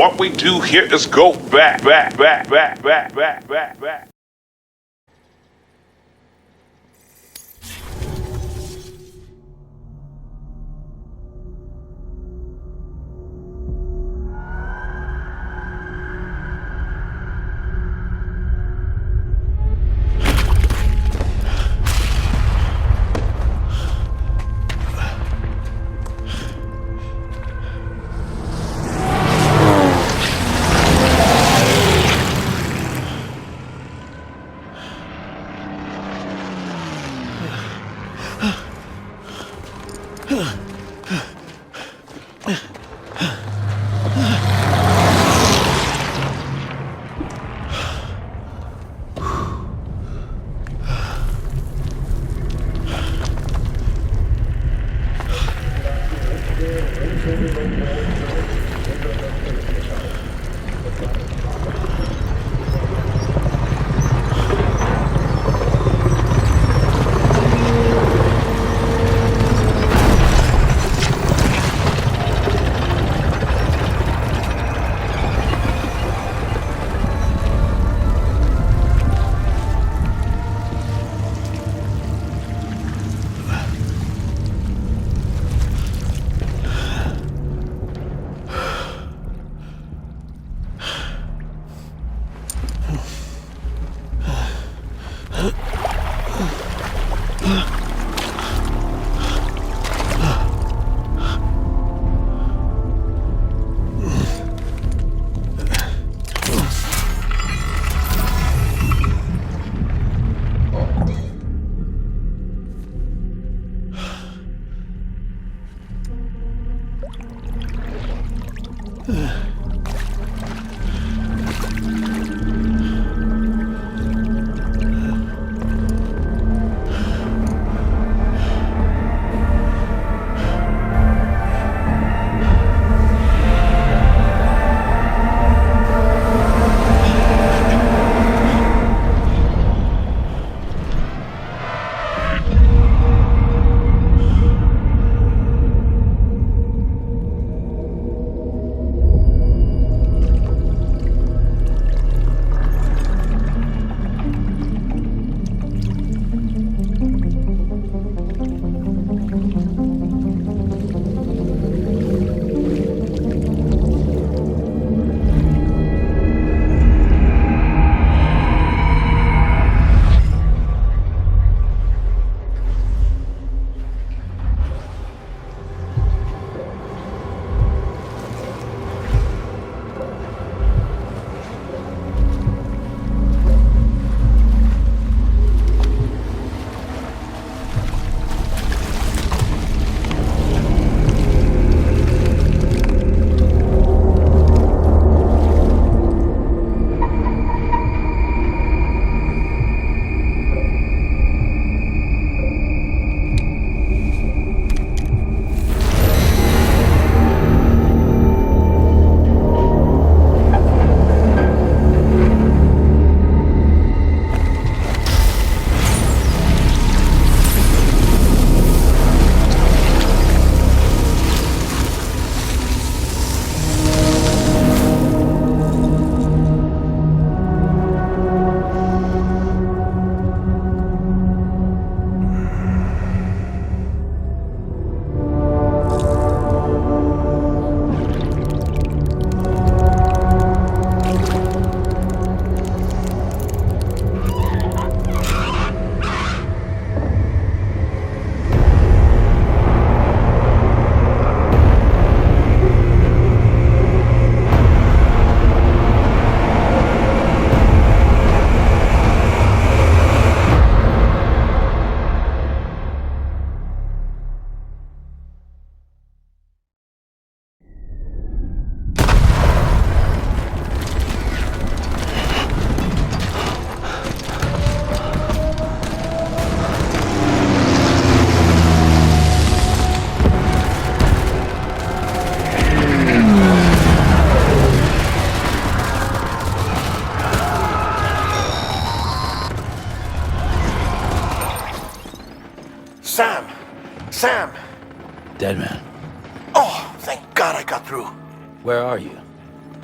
What we do here is go back.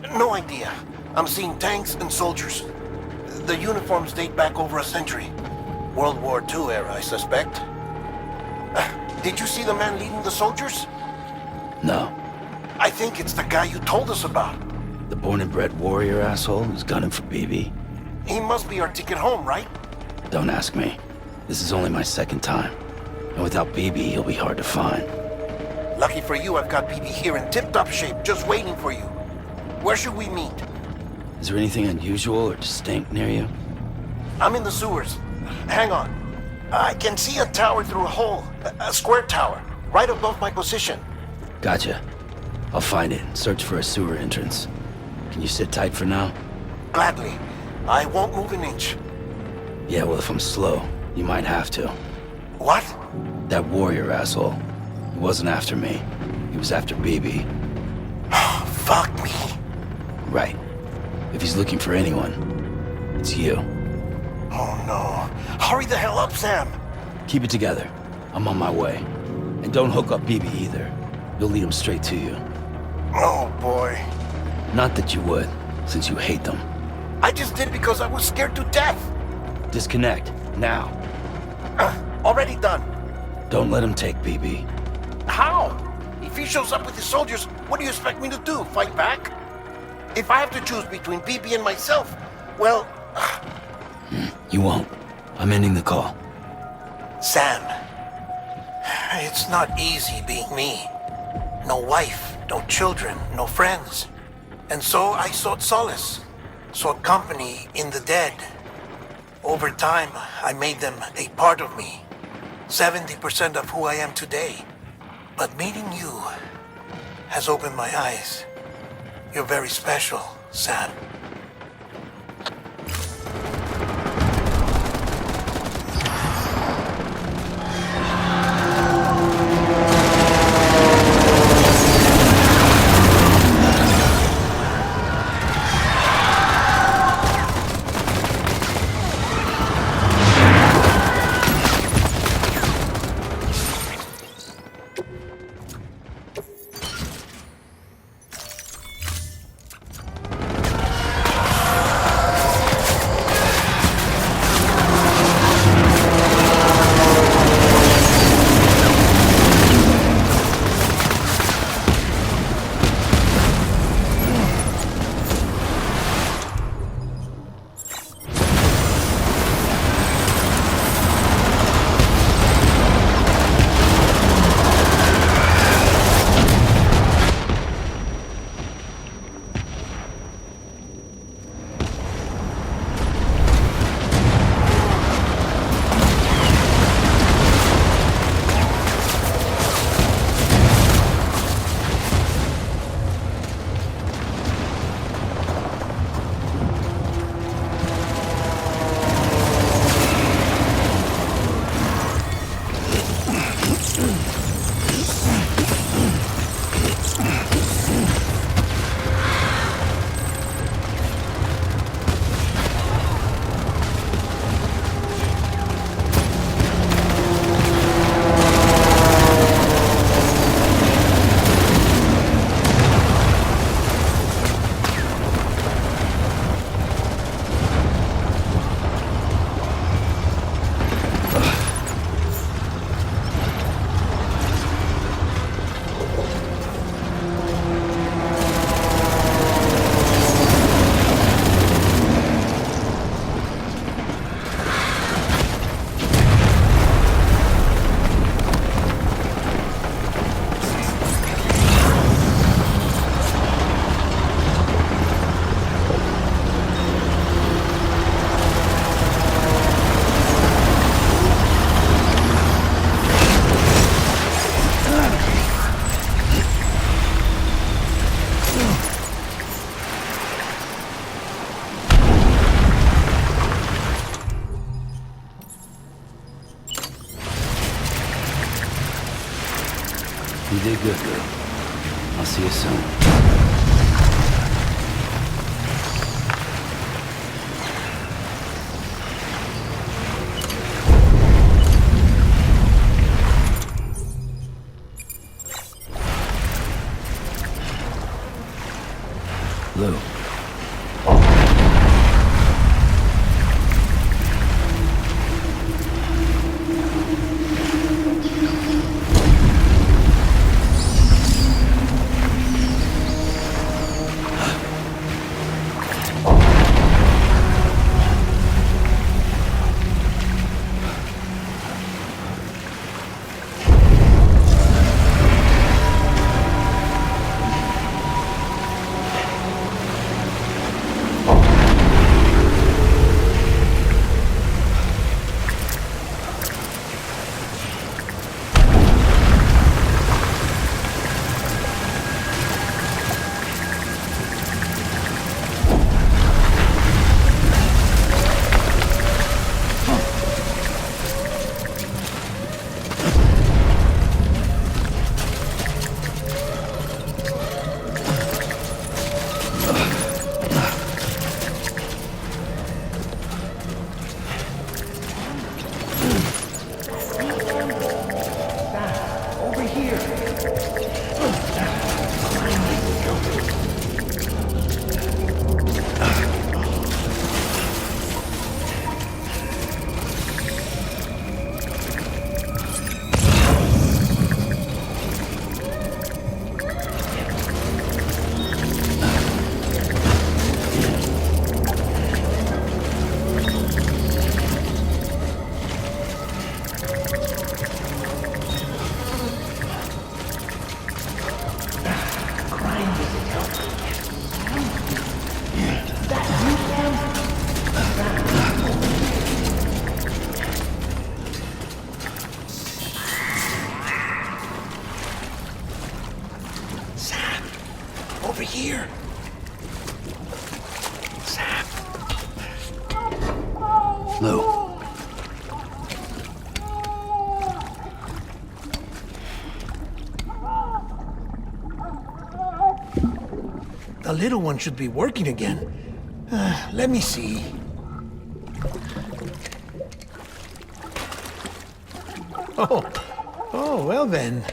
No idea. I'm seeing tanks and soldiers. The uniforms date back over a century. World War II era, I suspect. Did you see the man leading the soldiers? No. I think it's the guy you told us about. The born and bred warrior asshole who's gunning for BB? He must be our ticket home, right? Don't ask me. This is only my second time. And without BB, he'll be hard to find. Lucky for you, I've got BB here in tip-top shape, just waiting for you. Where should we meet? Is there anything unusual or distinct near you? I'm in the sewers. Hang on. I can see a tower through a hole. A square tower, right above my position. Gotcha. I'll find it and search for a sewer entrance. Can you sit tight for now? Gladly. I won't move an inch. Yeah, well, if I'm slow, you might have to. What? That warrior asshole. He wasn't after me. He was after BB. Fuck me. Right. If he's looking for anyone, it's you. Oh no. Hurry the hell up, Sam. Keep it together. I'm on my way. And don't hook up BB either. You'll lead him straight to you. Oh boy. Not that you would, since you hate them. I just did because I was scared to death. Disconnect, now. Already done. Don't let him take BB. How? If he shows up with his soldiers, what do you expect me to do? Fight back? If I have to choose between BB and myself, well... You won't. I'm ending the call. Sam, it's not easy being me. No wife, no children, no friends. And so I sought solace, sought company in the dead. Over time, I made them a part of me. 70% of who I am today. But meeting you has opened my eyes. You're very special, Sam. You did good, girl. I'll see you soon. Lou, Lou. The little one should be working again. Let me see. Oh, well then.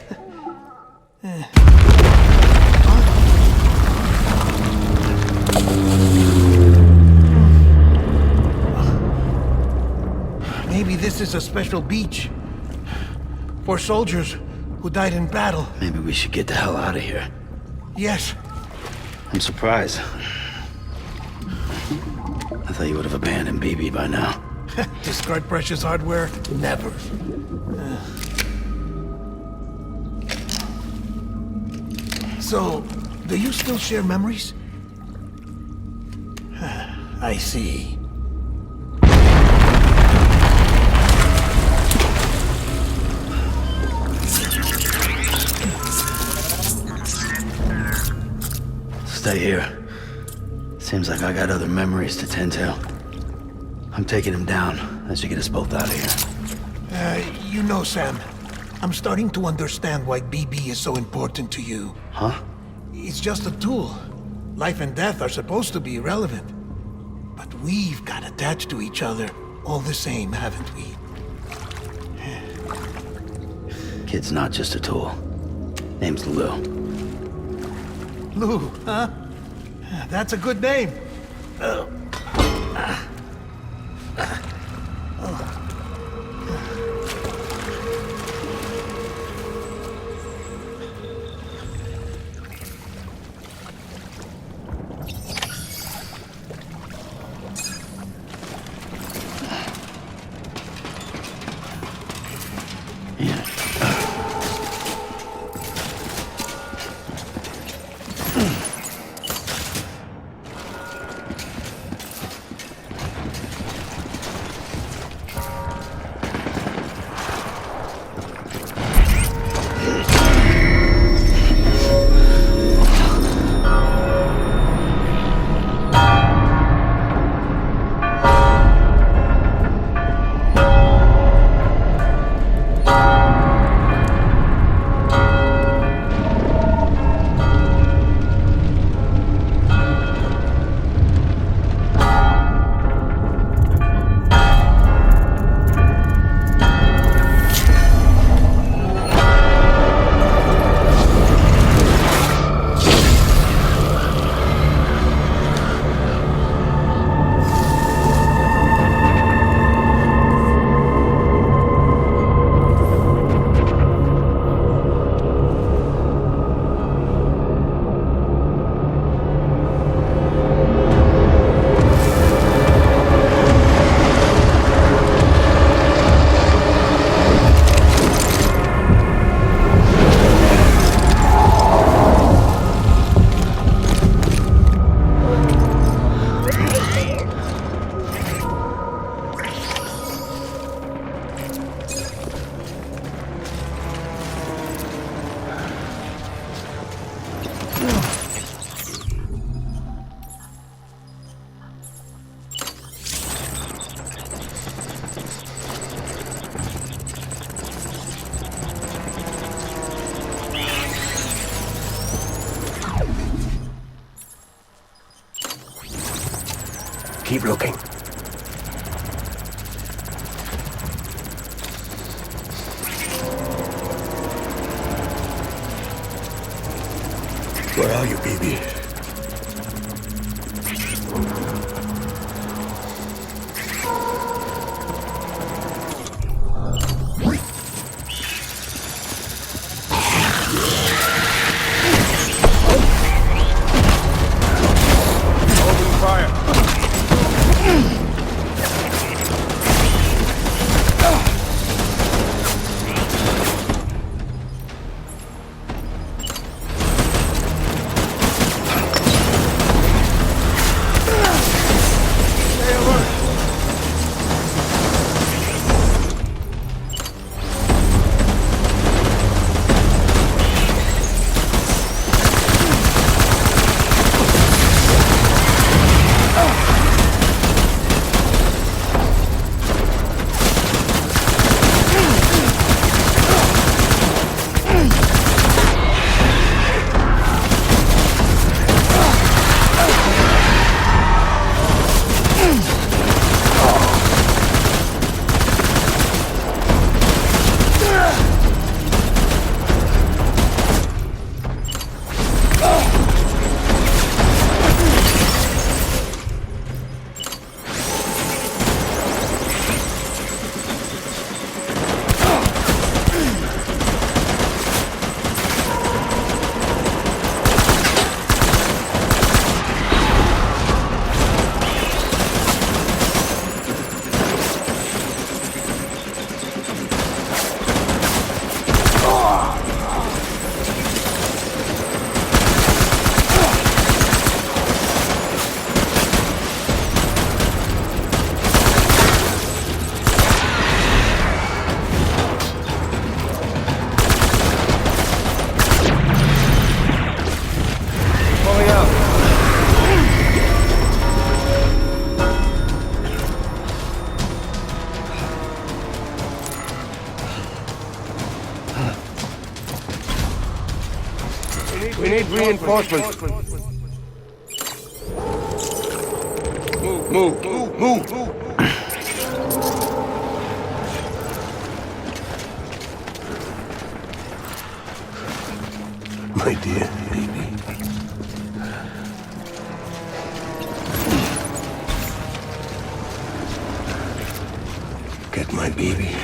Maybe this is a special beach for soldiers who died in battle. Maybe we should get the hell out of here. Yes. I'm surprised. I thought you would have abandoned BB by now. Discard precious hardware? Never. So, do you still share memories? I see. Stay here. Seems like I got other memories to tend to. I'm taking him down. That should get us both out of here. You know, Sam, I'm starting to understand why BB is so important to you. Huh? It's just a tool. Life and death are supposed to be irrelevant. But we've got attached to each other all the same, haven't we? Kid's not just a tool. Name's Lou. Lou, huh? That's a good name. Keep looking. Where are you, baby? reinforcements. Move. My dear baby. Get my baby.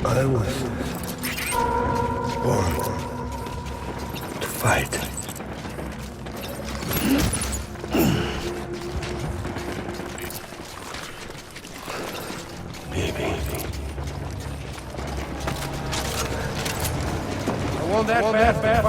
I was born to fight. Baby. I want that fast.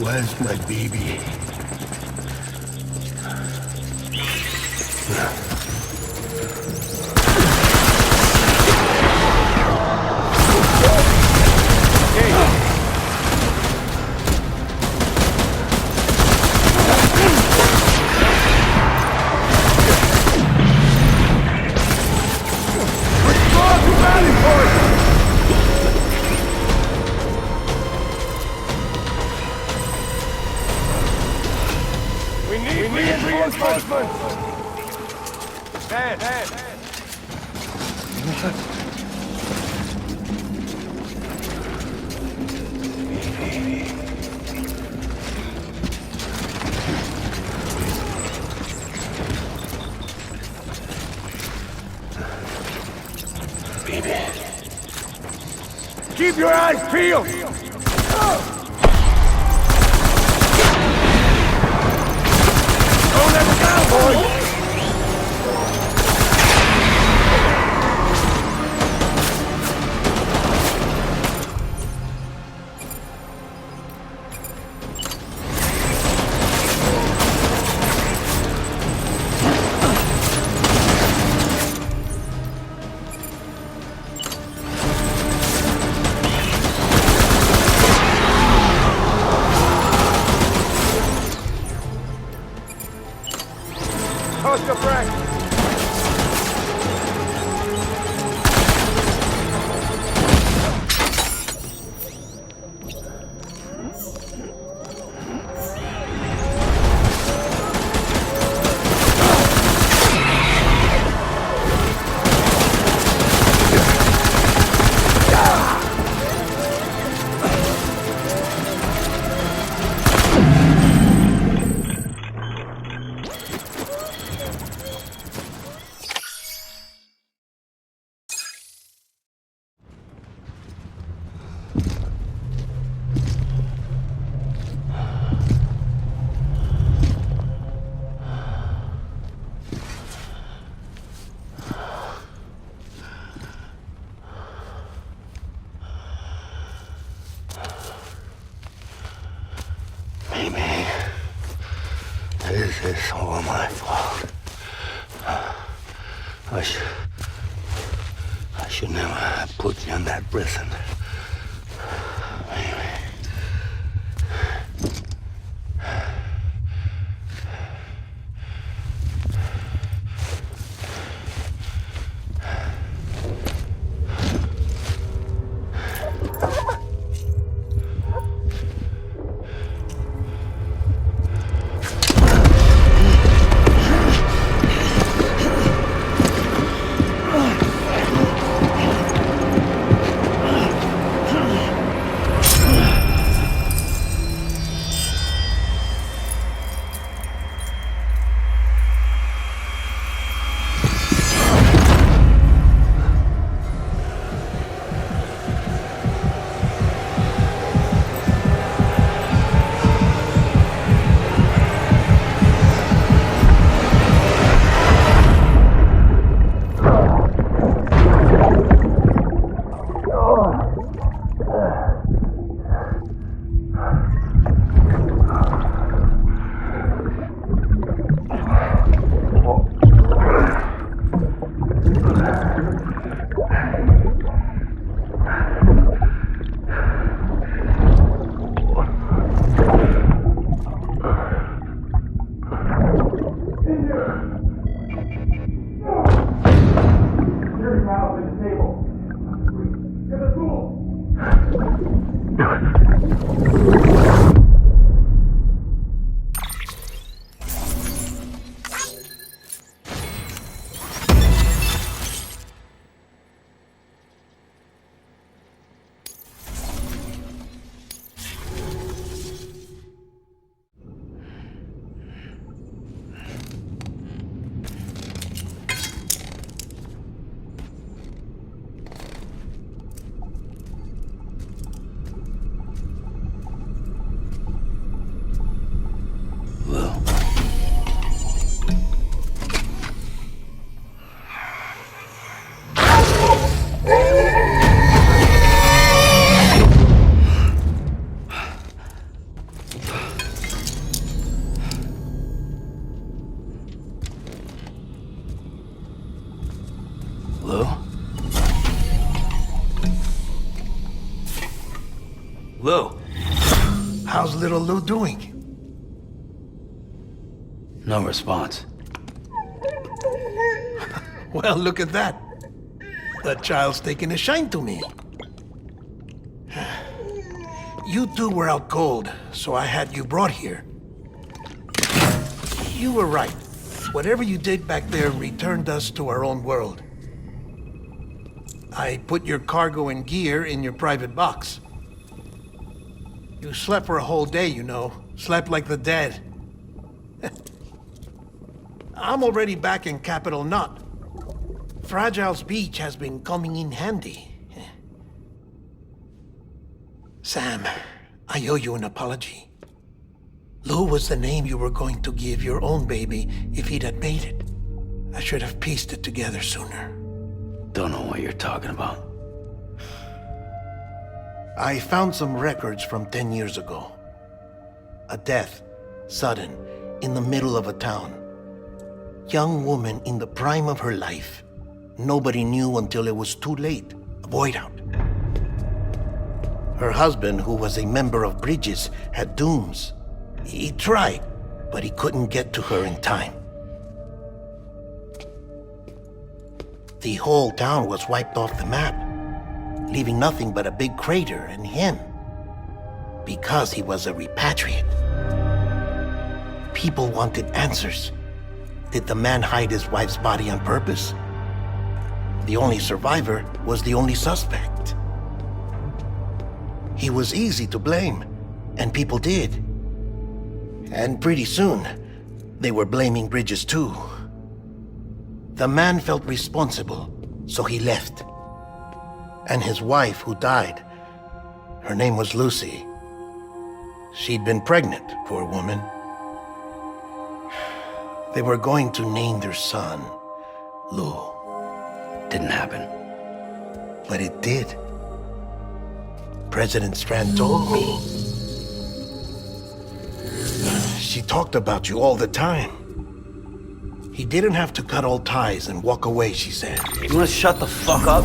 Where's my baby? Keep your eyes peeled! Don't let me down, boys! It's all my fault. I should never have put you in that prison. Anyway. Lou. How's little Lou doing? No response. Well, look at that. That child's taking a shine to me. You two were out cold, so I had you brought here. You were right. Whatever you did back there returned us to our own world. I put your cargo and gear in your private box. You slept for a whole day, you know. Slept like the dead. I'm already back in Capital Knot. Fragile's beach has been coming in handy. Sam, I owe you an apology. Lou was the name you were going to give your own baby if he'd had made it. I should have pieced it together sooner. Don't know what you're talking about. I found some records from 10 years ago. A death, sudden, in the middle of a town. Young woman in the prime of her life. Nobody knew until it was too late. A void out. Her husband, who was a member of Bridges, had dooms. He tried, but he couldn't get to her in time. The whole town was wiped off the map, leaving nothing but a big crater and him. Because he was a repatriate. People wanted answers. Did the man hide his wife's body on purpose? The only survivor was the only suspect. He was easy to blame, and people did. And pretty soon, they were blaming Bridges too. The man felt responsible, so he left. And his wife, who died, her name was Lucy. She'd been pregnant, poor woman. They were going to name their son Lou. Didn't happen. But it did. President Strand told me. She talked about you all the time. He didn't have to cut all ties and walk away, she said. You wanna shut the fuck up?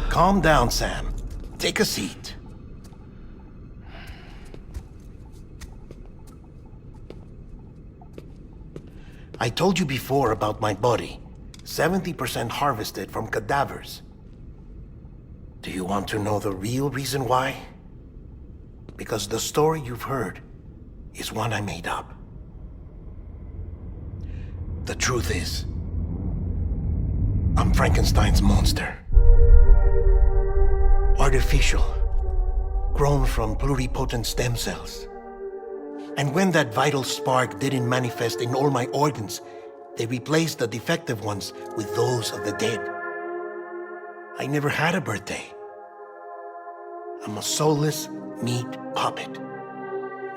Calm down, Sam. Take a seat. I told you before about my body. 70% harvested from cadavers. Do you want to know the real reason why? Because the story you've heard is one I made up. The truth is, I'm Frankenstein's monster. Artificial, grown from pluripotent stem cells. And when that vital spark didn't manifest in all my organs, they replaced the defective ones with those of the dead. I never had a birthday. I'm a soulless meat puppet.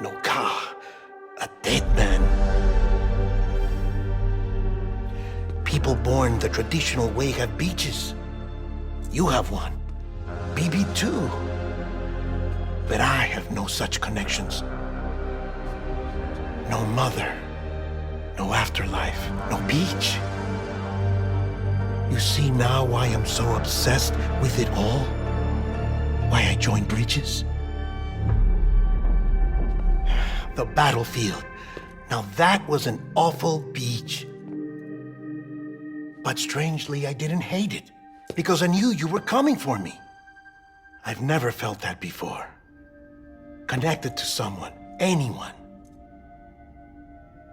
No car, a dead man. People born the traditional way have beaches. You have one. BB too. But I have no such connections. No mother. No afterlife. No beach. You see now why I'm so obsessed with it all? Why I joined Bridges? The battlefield. Now that was an awful beach. But strangely, I didn't hate it. Because I knew you were coming for me. I've never felt that before. Connected to someone, anyone.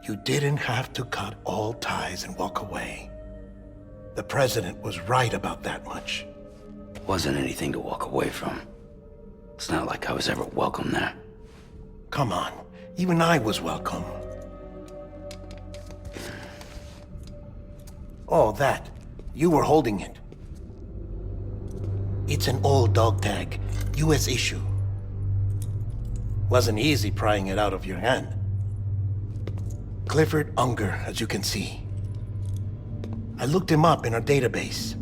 You didn't have to cut all ties and walk away. The president was right about that much. Wasn't anything to walk away from. It's not like I was ever welcome there. Come on, even I was welcome. Oh, that. You were holding it. It's an old dog tag, US issue. Wasn't easy prying it out of your hand. Clifford Unger, as you can see. I looked him up in our database.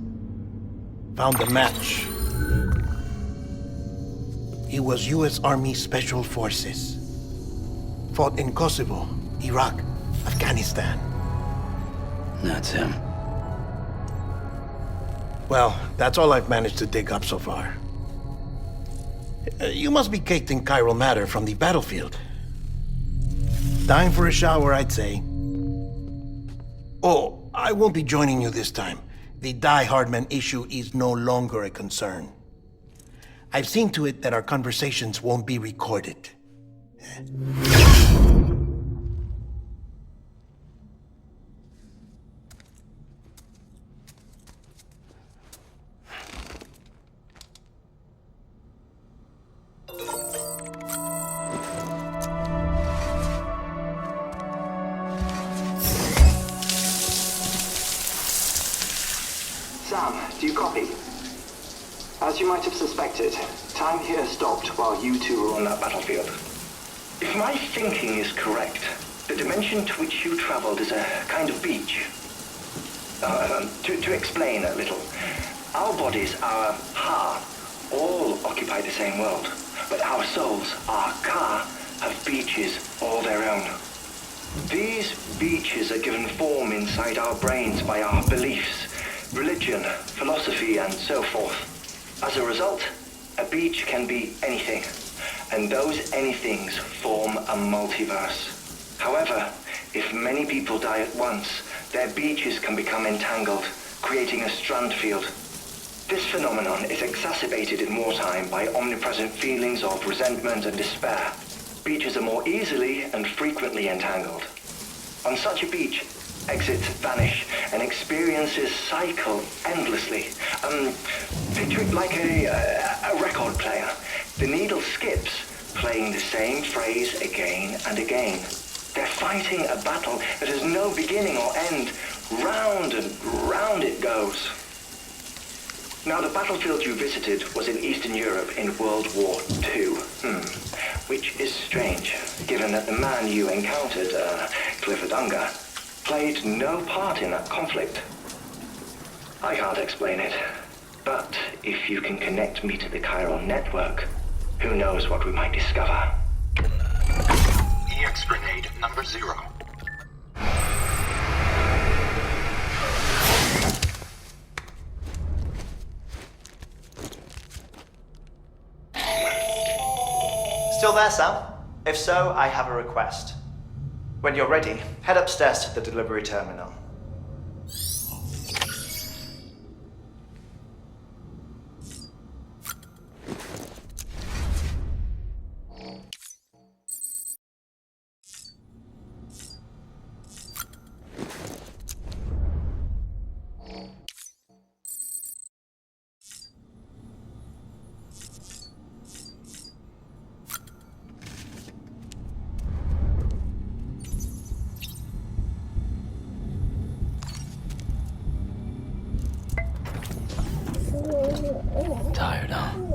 Found a match. He was US Army Special Forces. Fought in Kosovo, Iraq, Afghanistan. That's him. Well, that's all I've managed to dig up so far. You must be caked in chiral matter from the battlefield. Time for a shower, I'd say. Oh, I won't be joining you this time. The Die Hardman issue is no longer a concern. I've seen to it that our conversations won't be recorded. Sam, do you copy? As you might have suspected, time here stopped while you two were on that battlefield. If my thinking is correct, the dimension to which you traveled is a kind of beach. To explain a little, our bodies, our ha, all occupy the same world, but our souls, our ka, have beaches all their own. These beaches are given form inside our brains by our beliefs, religion, philosophy, and so forth. As a result, a beach can be anything, and those anythings form a multiverse. However, if many people die at once, their beaches can become entangled, creating a strand field. This phenomenon is exacerbated in wartime by omnipresent feelings of resentment and despair. Beaches are more easily and frequently entangled. On such a beach, exits vanish and experiences cycle endlessly. Picture it like a record player. The needle skips, playing the same phrase again and again. They're fighting a battle that has no beginning or end. Round and round it goes. Now, the battlefield you visited was in Eastern Europe in World War II. Which is strange, given that the man you encountered, Clifford Unger, played no part in that conflict. I can't explain it, but if you can connect me to the chiral network, who knows what we might discover. EX grenade number 0. Still there, Sam? If so, I have a request. When you're ready, head upstairs to the delivery terminal. Tired, huh?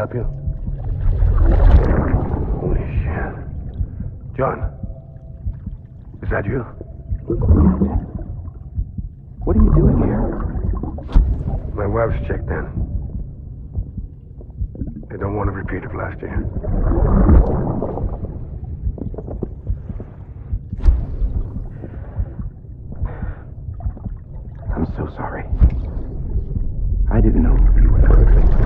help you? Holy shit. John, is that you? What are you doing here? My wife's checked in. They don't want a repeat of last year. I'm so sorry. I didn't know you were hurt.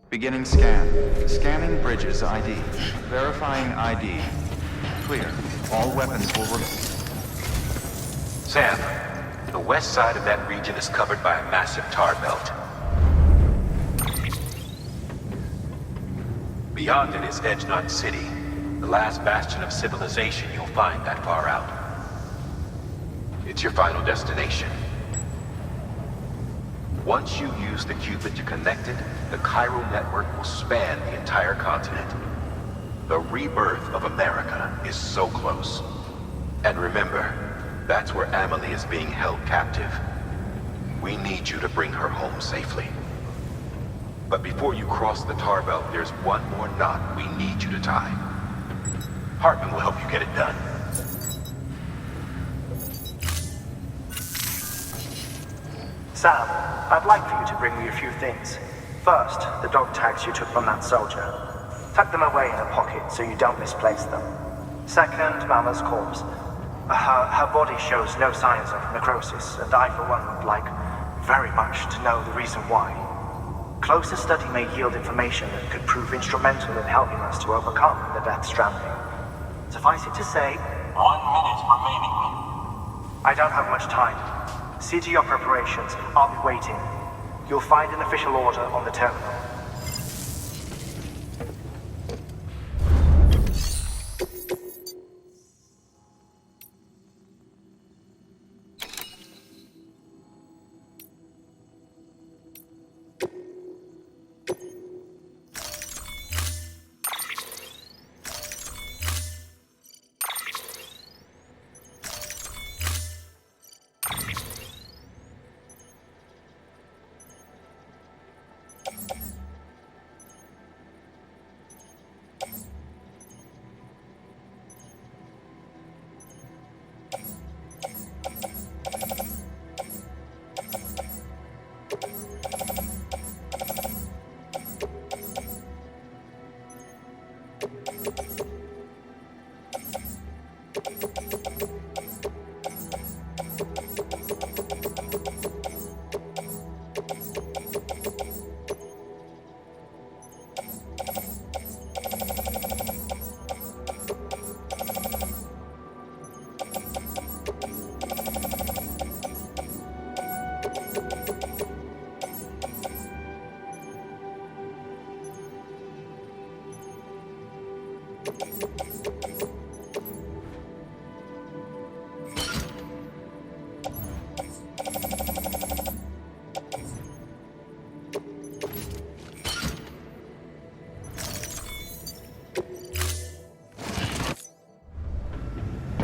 Beginning scan. Scanning bridges ID. Verifying ID. Clear. All weapons will release. Sam, the west side of that region is covered by a massive tar belt. Beyond it is Edge Knot City, the last bastion of civilization you'll find that far out. It's your final destination. Once you use the Cupid to connect it, the chiral network will span the entire continent. The rebirth of America is so close. And remember, that's where Amelie is being held captive. We need you to bring her home safely. But before you cross the tar belt, there's one more knot we need you to tie. Hartman will help you get it done. Sam, I'd like for you to bring me a few things. First, the dog tags you took from that soldier. Tuck them away in a pocket so you don't misplace them. Second, Mama's corpse. Her body shows no signs of necrosis, and I, for one, would like very much to know the reason why. Closer study may yield information that could prove instrumental in helping us to overcome the Death Stranding. Suffice it to say, 1 minute remaining. I don't have much time. See to your preparations. I'll be waiting. You'll find an official order on the terminal.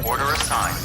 Order assigned.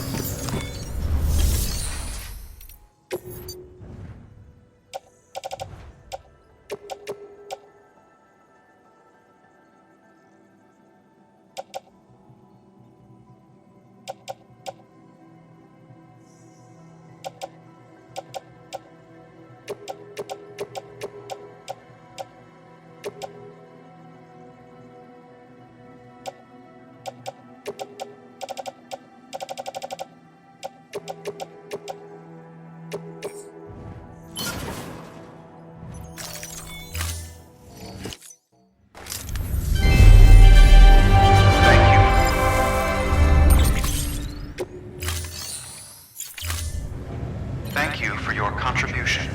Thank you for your contribution.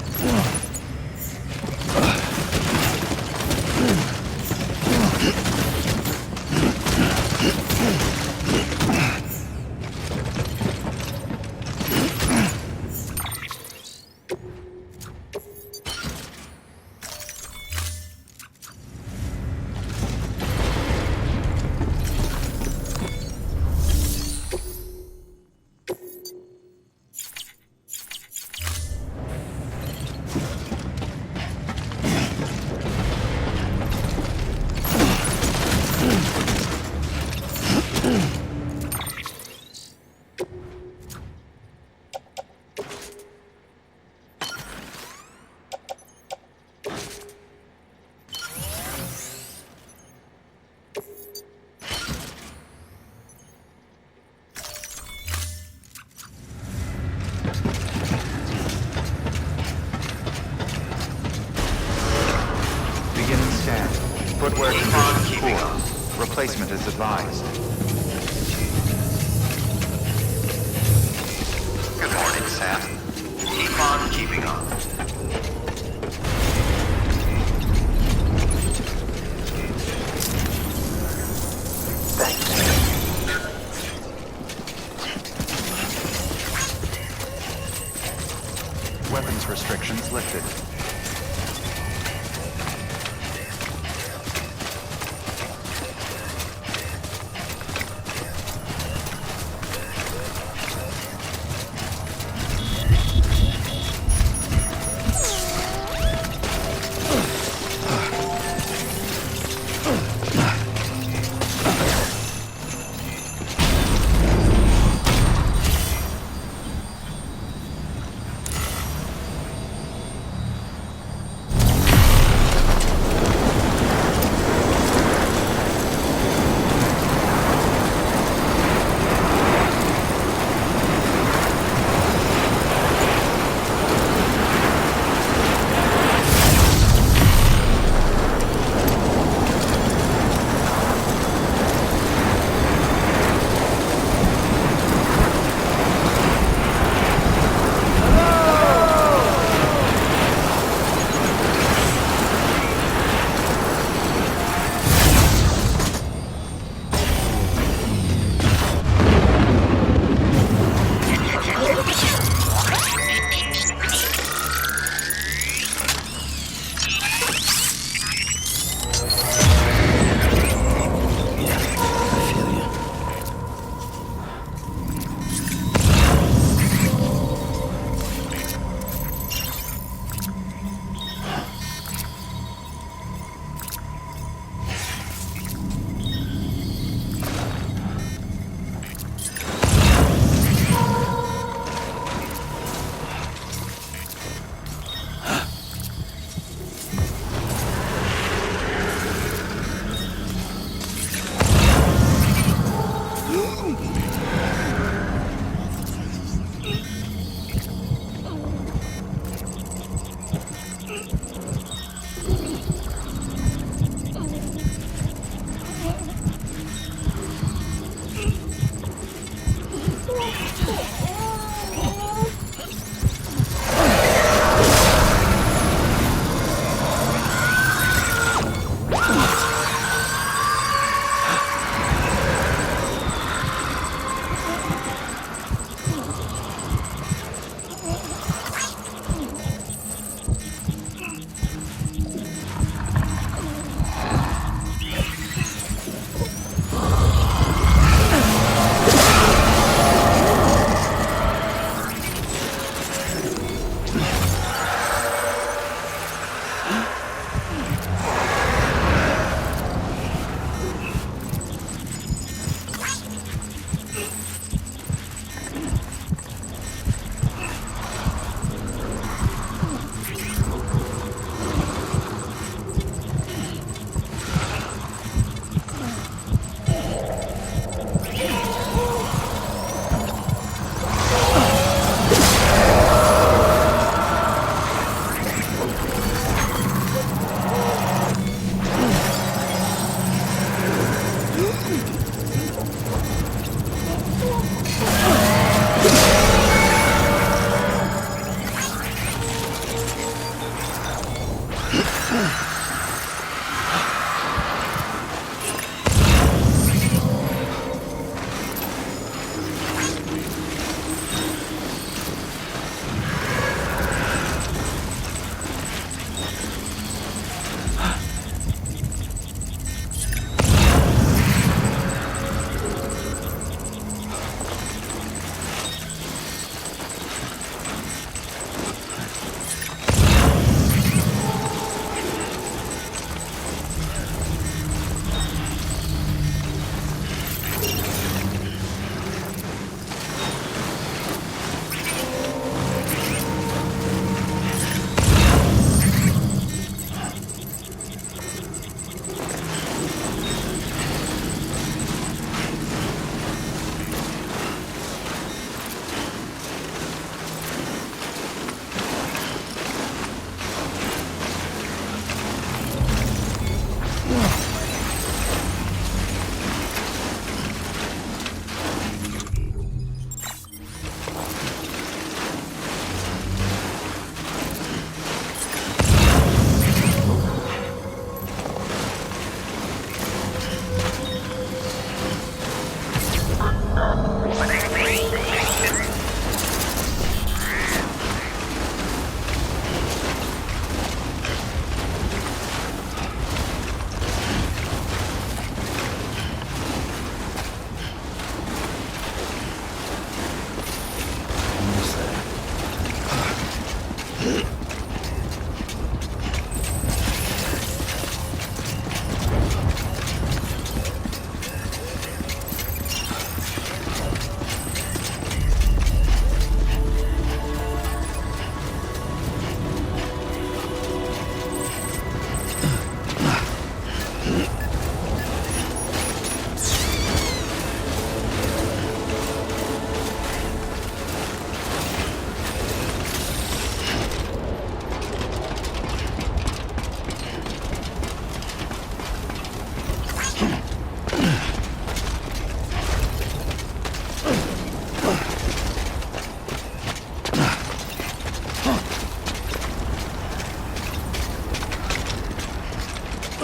Footwear condition poor. Replacement is advised. Good morning, Sam. Keep on keeping on. Thanks.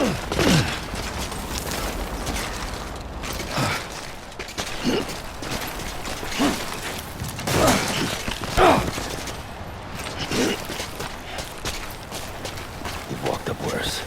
You've walked up worse.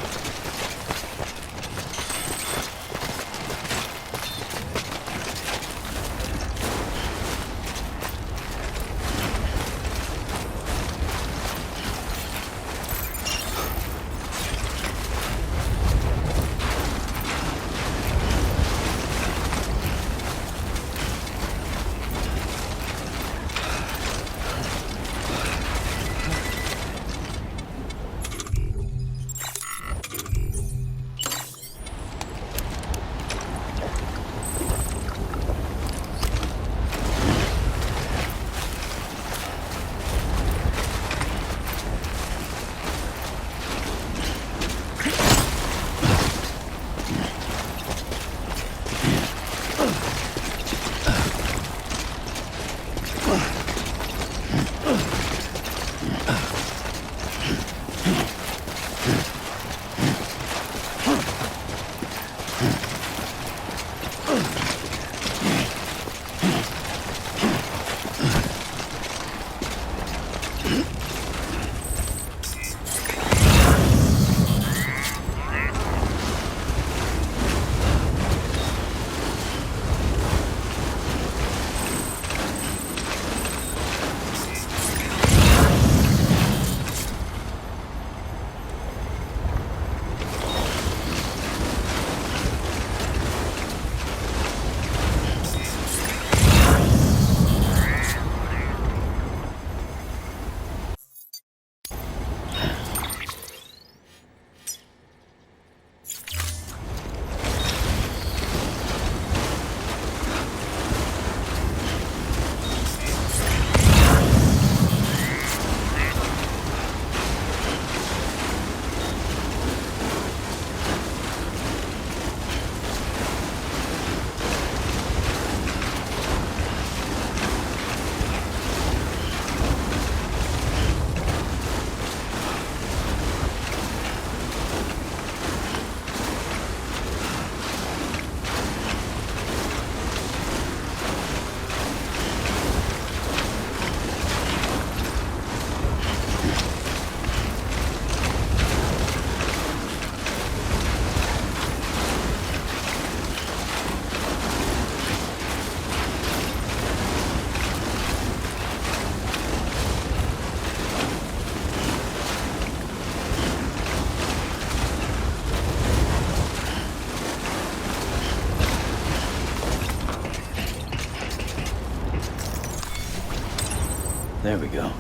There we go.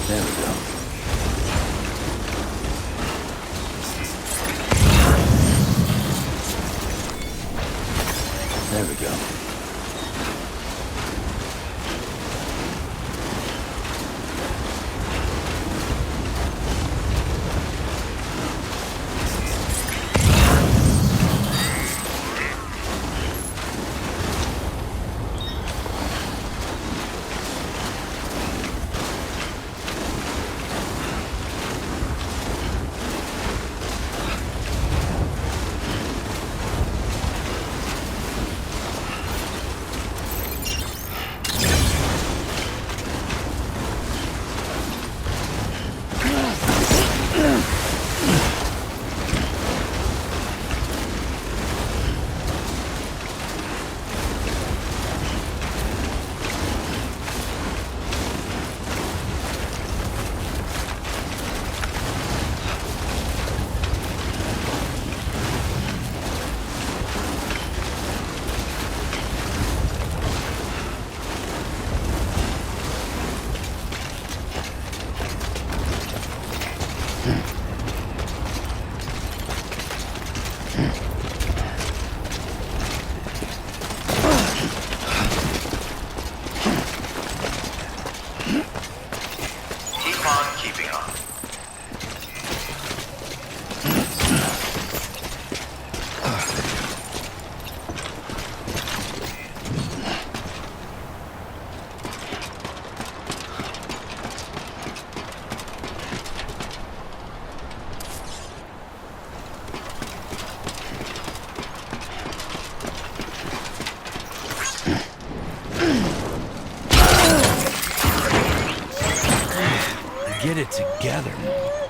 There we go. There we go. Get it together, man.